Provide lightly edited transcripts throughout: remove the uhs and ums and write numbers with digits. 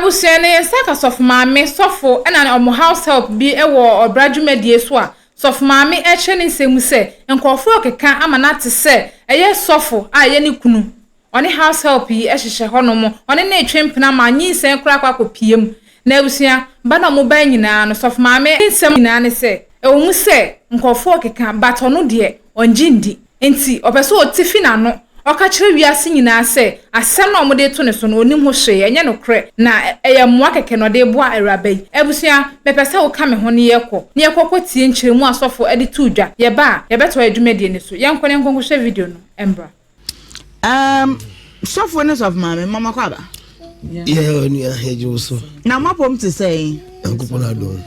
Abusuane yesaka sofu maame sofo na omo house help bi ewo obradwumadie so a sofu maame ehye ne nsemu se nkofo okeka amana te se eye sofo a ye ne kunu oni house help yi ehye honomo oni na etwempena ma nyinsen kura kwakopiem na abusua bana mo ban nyina no sofu maame nsem nyina ne se ewu se nkofo okeka batono de onjindi enti opeso otifi na no oka kire wiase nyina se asem na omode to ne so no onim ho hwe enye no kre na eyamwa keke no de boa erabai abusua mepese wo ka me ho ne yekọ tie nkyeremu asofo ede to dwa ye ba ye beto adwumade ne so yenko ne nkonko hwe video no embra sofo ne sof mama kwa ba yeah oni ahejo so na mapom te say ankopona do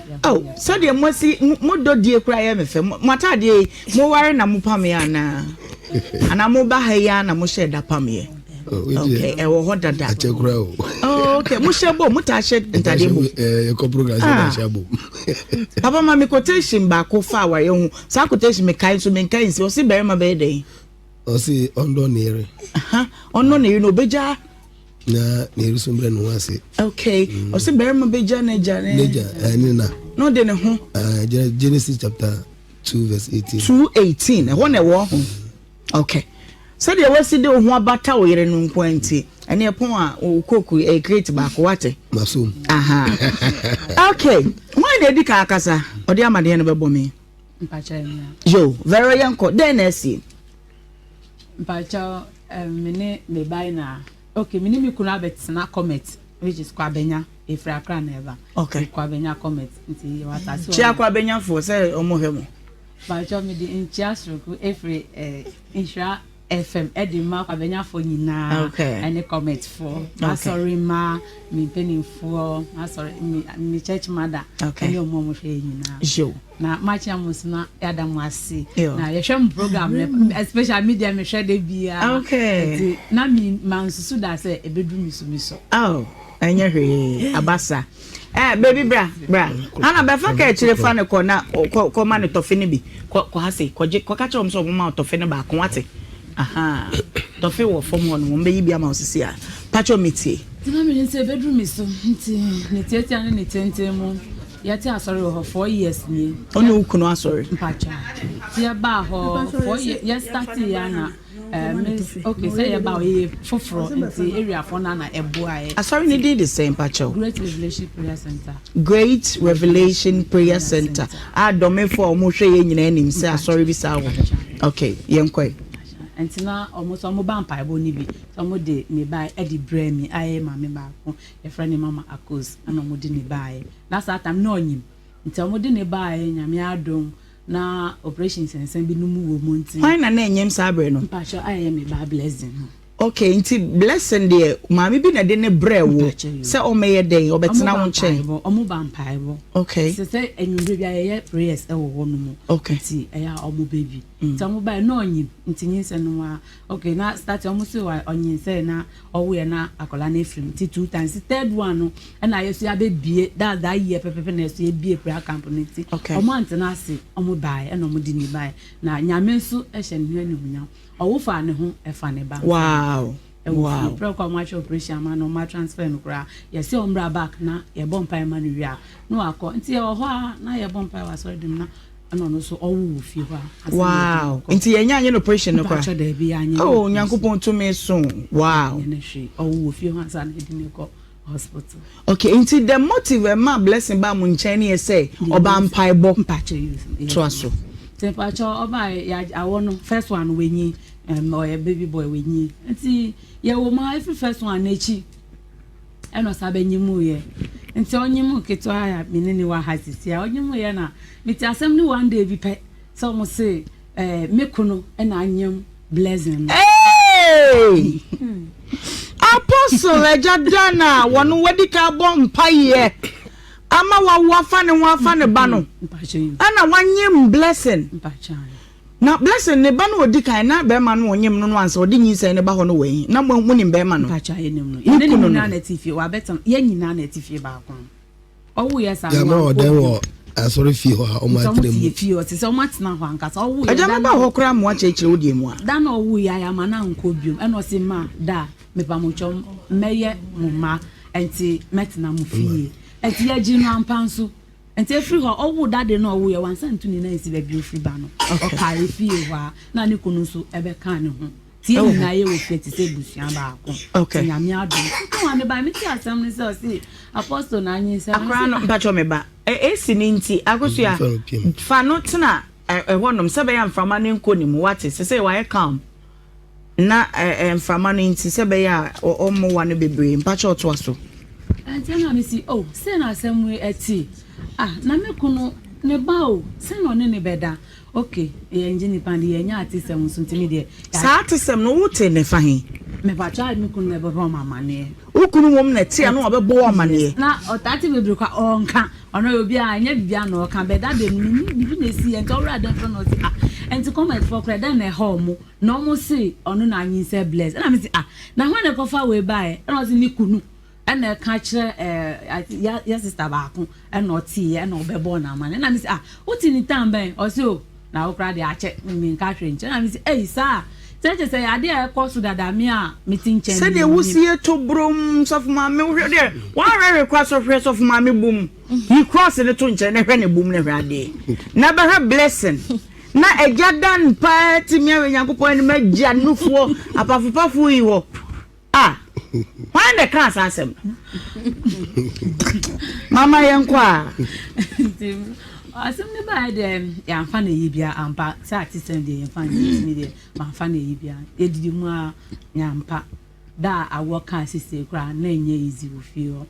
so de mosi mododie kura ye mefe matade mo ware na mo pam ya na ana mo ba ha ya na mo she da pam ye okay e wo ho dada a chekura okay mo she bo mo ta she ntade bo e ko program she da bo papa mama quotation ba ko fa ware hu sa quotation me kai so me kai si o si bere ma be dey o si ondo nere ondo ne no beja na nere so mbre no ase okay o si bere ma beja na ja ni na no de ne ho Genesis chapter 2 verse 18 2:18 e ho na wo ho okay so de wasi de ho abata wo yere no nkwanti ene epon a okoku e create ba ko wate masom okay why dey dika akasa odi amade no bebo me mpacha yo very yanko then esi mpacha mene me buy na okay mini mi kuna betina comment which is kwa benya efra kra na eba okay kwa benya comment nti wata so chi akwa benya fo say omo hemu mpacha me di nchiasroku efre insha FM edima kwa benya fo nyina okay any comment for sorry ma mi penny for sorry mi church mother any omo mo hwe nyina jo na match amus na adam wasi na ye hwem program especially media me hwe de bia okay na mi mansusu da say ebedu miso anya hwe abasa baby bra ana be fa ka chire fa ne ko na ko ma ne tofe ne bi ko ha sei ko ka chom so mo ma tofe ne ba ko wate aha tofe wo fom ho no mo be yi bia ma osisi a pacho metie tina me say ebedu miso nti ne tietia ne tentemu yati asori ho 4 years ni oni ukuno asori mpacha tia ba ho 4 years ya start ya na okay say ya ba ye foforo nti area for na eboa e asori ni did the same pacho Great Revelation Prayer Center adome for mo hwe ye nyina anim say asori bi sa wo okay yenkoi entina almost omo ba mpa ebo ni bi omo de me buy e di bremi aye mama ba ko e friend mama akos ana omo de ne buy that's that time no onyim nti omo de ne buy nyame adom na operations sensen bi numu wo mo nti why na enyem sabre no mpa sho aye me ba blessing okay nti blessing de mama bi na de ne bre wo se o meye den obetena wo nche omo ba mpa ebo okay se enyumbe bi aye prayers e wo wo no mo okay nti eya omo baby nti omo ba no onyim nti nyinse no wa okay na start omo se wa onyinse na owo na akola na efrim nti 2 times third one no na yesu abebie that year pepepe na yesu ebie prayer camp nti omo antena ase omo ba e na omo di ni ba na nyame nso ehye ne hwani hunya owo fa ne ho e fa ne ba wow pro match operation ma no ma transfer no kra yes e ombra back na ye bompa ma no wia no akọ nti e ho na ye bompa wa so dem na no so owu fi ho wow nti ye nya no operation no kra oh nyankopon to me so wow ne hwe owu fi ho asa na di ne ko hospital okay nti the motive ma blessing ba mu nchen ne say oba mpa ebo mpache use to aso tempacho oba ya awono first one wenyi or a baby boy wenyi nti ye wo ma every first one nechi eno sabenyimu ye nti onyimu keto aya menene wa hasisi ya onyimu ye na meti asem ni one day bi pe so mo say mekuno na anyem blessing hey apostle ejadana wonu wedika bom paye ama wafa ne ba no ana wanyem blessing na blessing ne ba no odikan na be ma no onyem no ansa odi nyinsa ne ba ho no wen na mo nim be ma no pacha yenim no ye ne nyina na tifi wa betam ye nyina na tifi ba kon owu ye sa ya ma oden wo asori fi ho o ma atre mu fi o ti se o matena ho ankasa owu ya ja ba ho kra mo achechire odi mu a da na owu ya ma na nko biom e no se ma da me pa mo chom meye mo ma enti metna mu fie enti ya ginu ampanso enti efiri ho owu dade no owu ye wansa ntuni na esi ba bi ofiri ba no o kare fie wa na ne kunu so ebe kan ne ho tie na ye wo fete se busuan ba ako nyame ado ko ane ba mi ti asem ni se o si apostle na anyi se akra no mpacho me ba esi ni nti agosua fa no tena wonom se be ya mframa ne nko ni mu wate se wa ye calm na mframa no nti se be ya omo wa no bebre mpacho to aso na me si oh se na asem we eti na me kunu ne ba o se no ne beda okay ye engineer pandi ye nya atisem so ntimi de sa atisem no wote ne fa he me ba cha me kunu me bo mama ne ukunu mom na tia no obebo mama ne na otati bebre kwa onka ono obi anya bibia na oka beda de ni bibi na si ento ora da fro no si enti comment for credit na ho mo no mo si ono na anyi se bless na me si na ho na kofa we buy na si ni kunu ena ka kire ya sister ba ko ena oti ena obebo na mama na me si uti ni tamben o si o na okra de ache mi nka hwe nche na me si sa Teche say ade e koso dada me a meeting chen. Say de wusie to brom sof ma me hwe de. One rare cross of fresh of ma me boom. He cross the to nche ne hwe ne boom ne hwe ade. Na be hwe blessing. Na ejadan pa ti me Yankopon ne magya nufuo apafopafu yi wo. Why the class asem? Mama yankwa. Asem ne ba de ya mfa na yibia ampa sa atisem de ya mfa ni de ma mfa na yibia edidi mu a ya mpa da awoka sise kra na enye izi ofio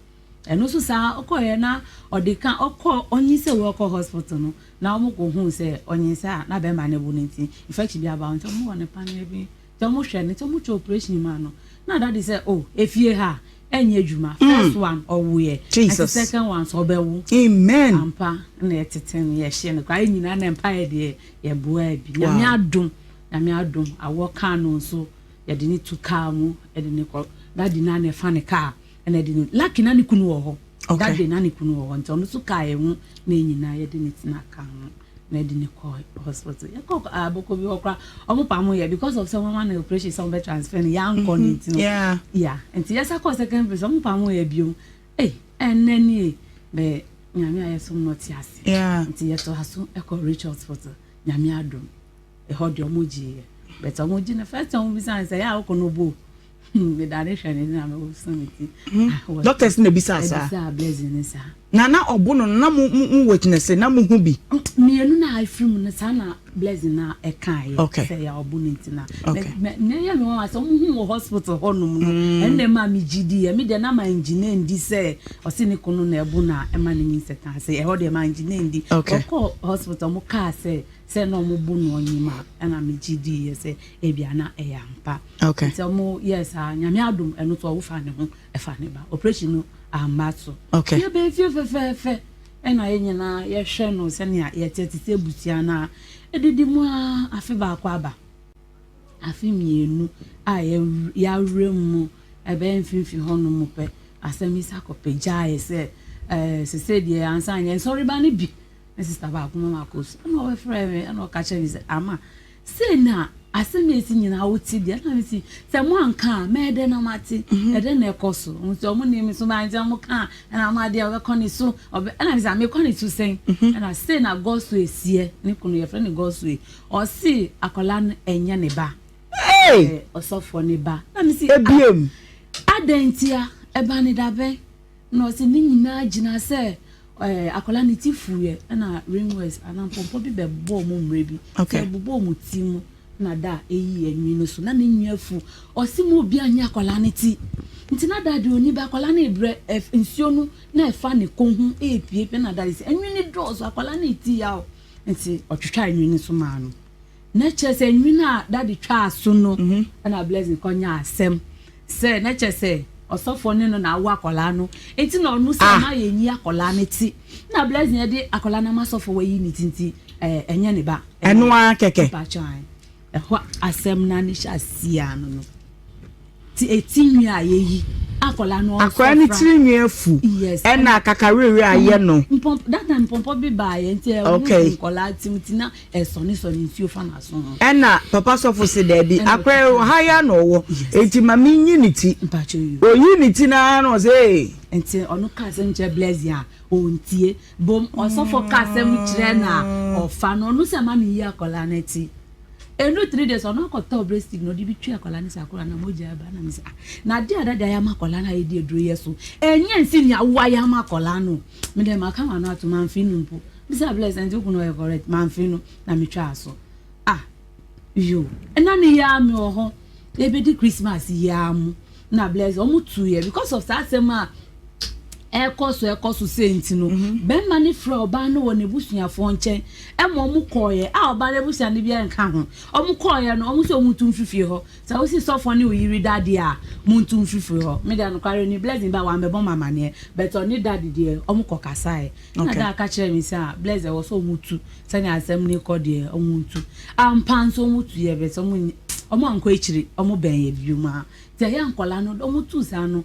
eno so sa okoye na odeka okọ onyi se wo okọ hospital no na omo ko hu se onyi sa na be ma ne bu nti infection bi aba nti omo won pa na bi to mo hwe ne to mo cho operation ma no na daddy say efie ha enye adwuma first one owoye Jesus. Second one so bewu Amen. ampa na eteten ye hye ne kwa nyina na mpa ye de ye boa bi na me adom awoka no so ye de ni tu car mu ye de ne ko daddy na ne fa ne car na de ni lucky na ne kunu wo ho daddy na ne kunu wo ho nti ono so car ye hu na nyina ye de ni tina car mu na de ni ko hospital ye ko aboko bi okra omo pa mu ye because of someone na operation some be transfer ni yan ko ni tino yeah nti yes akọ second place omo pa mu ye biom enani be nyame ayesom not yase nti ye to haso e ko reach hospital nyame adom e ho de omo ji but omo ji na first omo bi san say ya ko no bo me direction ni na me wo someti doctors na bisa sa blessing sa na obono na mu witness na mu hu bi mienu na ifrim na sa na blessing na e kan ye say ya obono ntina me ya me wa so mu hu hospital honum no enne ma mi gidi me de na ma engineer ndi say o se ni kunu na ebu na e ma ni setan say e ho de ma engineer ndi ko hospital mu ka say no mo bu no nyima na mi gidi ye say e bia na e yampa so mo yes nyame adom eno to wo fa ne ho e fa ne ba operation no amato ye be fe ena ye nyina ye hwe no se ne ye tetete butia na edidi mu afi ba kwa aba afi mienu ya remu ebe mfimfi hono mu pe asemi sakope jae se se die ansa anya sorry ba ne bi sister ba kuma makos no we frame no ka che se ama se na asemi esi nyina woti dia na mesi se mo anka me de na mati e de na ekoso nti omo ni mi so ba nti omo ka na ma de we koni so na mesi me koni so sen na se na gosu esie ni kunu ye friend gosu o si akola enye ne ba osofo ne ba na mesi ebiem adentia e ba ni dabe no se ni nyina gina se akola ni ti fuye na ringwest anampompo bi be bo mo mrebi se bo mo ti mu na da eyi enwi no so na ne nwa fu osimo obi anya akola ne ti nti na da de oni ba akola na ebre nsuo no na efa ne konhu epie pe na da ise enwi ne do so akola na ti ya nti otwetwa enwi ne so ma no na chese enwi na da de twa aso no na blessing konya asem se na chese osofo ne no na awu akola no enti na onu se ma ye nyi akola ne ti na blessing ye de akola na masofo wayi ni tinti enye ne ba eno a keke pa chan ho asem na ni shasia no ti etinwi ayeyi akola no akwa ni tiri nyefu na kakarewe aye no that time pompo bi ba ye nti e kola timtina esoni nsuo fa na so na papa sofo se da bi akwa haya no wo enti mami nyiniti o unity na no say enti onu ka se nche blaze a ontie bom osofo ka se mu kire na ofa no nu se mami ya kola na ti enu 3 days ono ko to breast no di bi twa kola ni sakura na moja ba na misa na dia dada ya makola na yedi eduro yeso enye nsi nya wa ya makola no me dem aka ma no ato man finu mpo bisa bless and you know correct man finu na me twa so yo ena ni ya me oho e be di Christmas ya mu na bless o mu 2 year because of that sema ekoso senti no ben mani fra oba no woni busuafo nchen mo mu koye oba le busia ne bia nka ho o mu koye no o mu so mu tumfifie ho sa o si sofo ne oyiri dade a mu tumfifie ho me da no kware ni blessing ba wa mbebo mama ne but oni dade de o mu kokasa na da ka kire mi sa bless e wo so mu tu sani asem ni ko de o mu tu ampan so mu tu ye be so mu o mu anko echiri o mu ben ye biuma te ya nkola no o mu tu sa no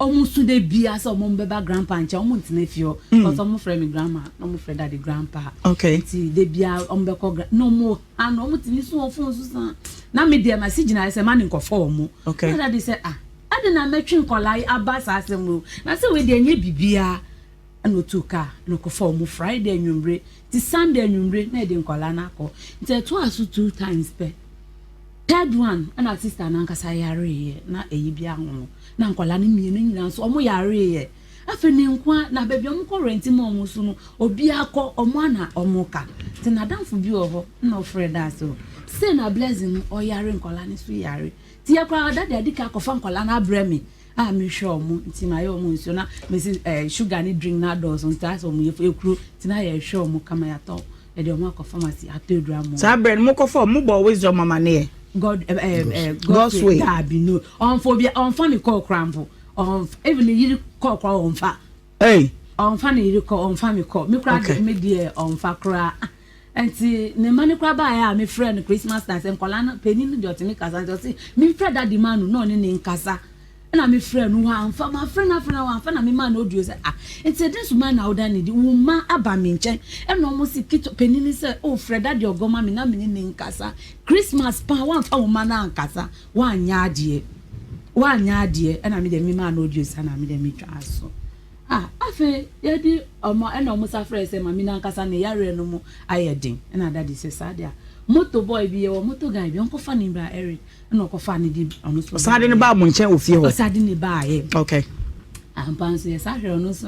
omusu de bia so mo mbeba grandpa nche omu ntine fio because omu frame grandma no mu freda the grandpa ti de bia ombeko no mo ano omu tini so ofun so san na me de ma sigina se man nko fo omu na de say ade na metwi nkolai abasa asemu na se we de enye bibia no tuka no ko fo omu Friday anwumre ti Sunday anwumre na de nkola na ko nte to asu 2 times per third one and sister na nkasa yare na eyi bia ho na nkwala ni mienu nyina so omo yare ye afa ni nkwa na baby omo ko rent mo omo so no obi akọ omo ana omo ka ti na danfo bi oho na ofreda so say na blessing o yare nkwala ni so yare ti yakwa dada adika akọfa nkwala na bremi me sure omo ti ma ye omo nso na me sugar ni drink na dos on tas omo ye ekuru ti na ye sure omo kama ya to e de omo akọfa masi atedura mo sa brand mo ko fo mo bo wisdom mama ne God's way. No. On phobia, on funny call crampo. On even you call on fa. Hey. On funny you call on family call. Me cry me dear on fa cry. And see, the money cry by my friend Christmas dance and Colana penny dot me casa. See, me friend that demand no in casa. And I'm a friend who am for my friend after now. I'm fan of me man. No, you say, it's a this man out there. The woman abaminche and almost a kit penny say, oh, Fred, that your goma me na in casa. Christmas pa one for man and casa 1 yard ye. 1 yard ye, and I made a me man no juice and I made a me so. I feel yadi and almost afraid say, Mamina casa ne yare no more. I ding, and I daddy says, Sadia. Moto boy be or moto guy be uncle funny by Eric and uncle funny did on us. Sadin about Munchen with you. Sadin by okay. And Pansy, a Saturday on us,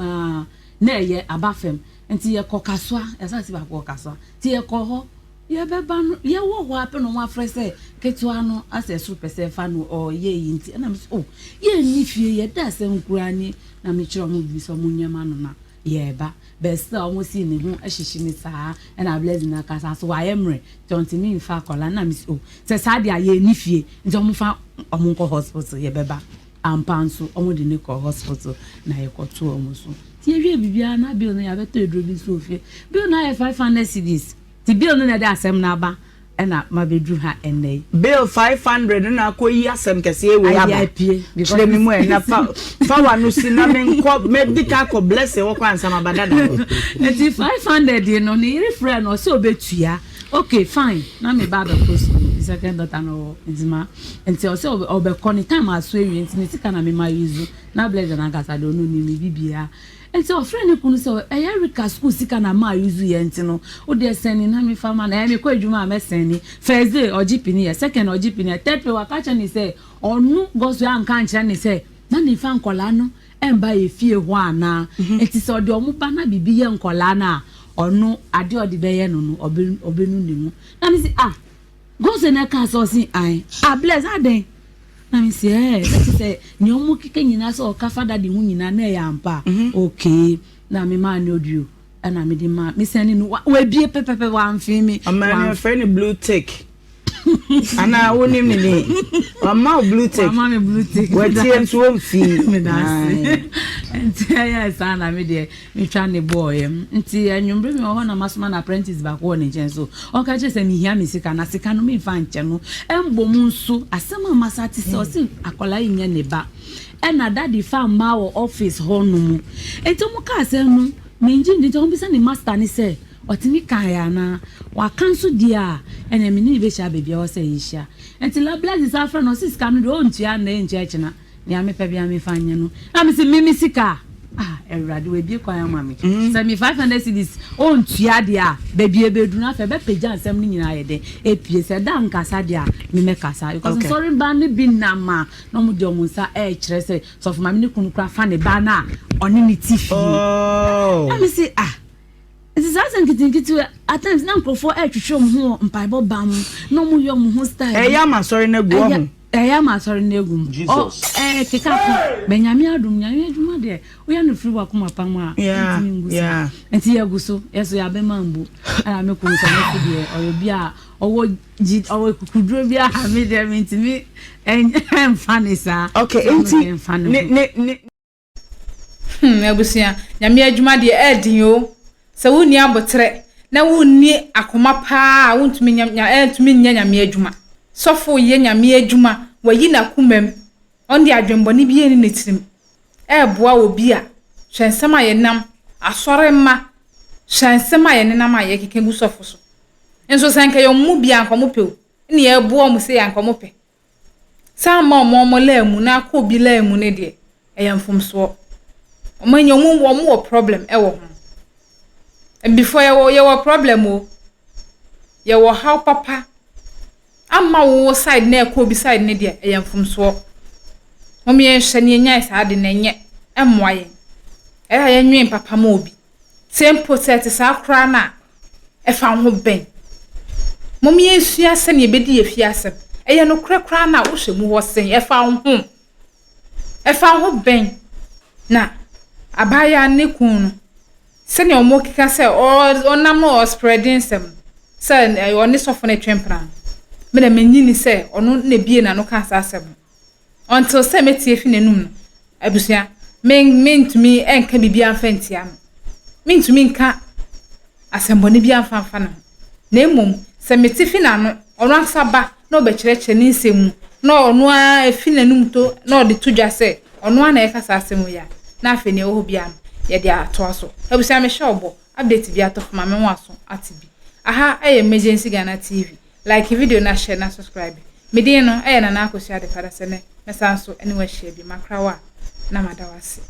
nay, ye above him, and see a cocaswa, as I see about cocaswa. See a coho, ye beban, ye what happened on one phrase, Ketuano, as a super fan or ye, and I'm so, ye, if ye, that's a granny, na mitchell movie some munya manona. Yeah, best almost in the room as she sa and I bless in a casa so I am re don't me in fact call and miss oh says Sadia ye nifie don't found Omunko hospital ye beba and panso omo the Nico hospital na ye got 2 almost so Tia Bibiana bill na have to do this Sophia bill na 500 cedis the bill na that sem naba and my bedroom her and they bill 500 na ko yi asem kese we aba because me mo na fa wa no sinamen ko medical ko bless e wo kwa ansama badada and 500 you know ni refrain no so betua okay fine na me baba post second daughter no ntima until so obekoni time aso ewi ntini sika na me ma use na bless na gasa do no ni me bibia. And so friend kunu so Erica school sika na ma use ye ntino o de send na me fama na me kwa adwuma me send first day OGP ni second OGP ni third day wakacha ni say onu goso ya nka nchira ni say na ni fa nkola no emba ye fie ho ana enti so de omu ba na bibi ye nkola na onu ade odi be ye no no obenu ni mu na me say goso na ka so si bless aden na me say say ni omu kike nyina so ka fada di hu nyina na ya ampa okay na me ma ni odio na me di ma me send no we bie pepepe wa amfi mi my friend blue tick ana wonim ni mama blue tick mama me blue tick we tie so mfi me dance enti ya sana me de me twa ne boy enti anwumbre me ho na masoma na apprentice back wo ne chen so o ka che se me hia me sika na sika no me fa nche no embom nso asema masati so si akola nya ne ba na daddy fa ma wo office ho no mu enti mo ka se no me nji ndi to bisa ni master ni se otimi kan ya na wa kanso dia ene me ni be sha bebia wo se yisha enti la blaze sa fra no sis kan do ntia na ntia china ni ame pa bia me fanya no na me se mimi sika everybody we be kwa mami say me 500 cedis on tua dia baby ebedu na fe be peja nsem ni nyina ye de epie se da nkasa dia me me kasa because sorry ba ne bi na ma no mu de omunsa kire se so for mami ni kunu kra fa ne ba na oni ni tifi let me say it is as nkitinkiti at times na nkofo twetwom ho mpaibo ba mu no mu yom ho style ya ma sorry na gu ho ya ma sorry na egu keka ko benyame adum nyame adwuma de wo ya no free wa kuma pa mu a enti ya guso yeso ya be mambu ara me ko nso na de oyo bia owo kukuduro bia ha me de ntimi en fanisa okay enti ne abusia nyame adwuma de edin o se woni abotre na woni akoma pa wontumi nya nyame adwuma sofo ye nyame adwuma wayi na kumam onde adwembone bi eni netirim boa obi a hwensema ye nam asore ma hwensema ye nenam a ye kekegu sofo so enso sanka yo mu bia nkomo pe ni ye boa mu se ya nkomo pe sama omo lamu na ko bi lamu ne de eyamfumso omanyo mu problem wo ho and before you problem o you how papa amma wo side na ko bi side ne de eyamfumso momi ehwe ne nya isa de na nye emmoaye ya nwen papa ma obi tempo set sa kra na efa ho ben momi esua se ne ebedi efi asem eye no kra na wo hwemu ho sen efa ho ben na abaya ne kun se ne omo kika se onam no spreading sem se oni sofo na twempran me na menyini se ono na bie na no ka asem until se metie fi nanum abusia mentumi enka bibia mfantia no mentumi nka asembone bia mfanfa no na emom se metie fi na no ono asaba na obekyereche ne nsemu na ono a fi nanum to na ode tudwa se ono na ekasa asemu ya na afi ne oho bia no ye dia to aso abusia me shobo update bia to fama me waso atibi aha emergency Ghana TV like video na share na subscribe medin no na akosia de para se ne mesanso ene wa share bi makrawa na madawase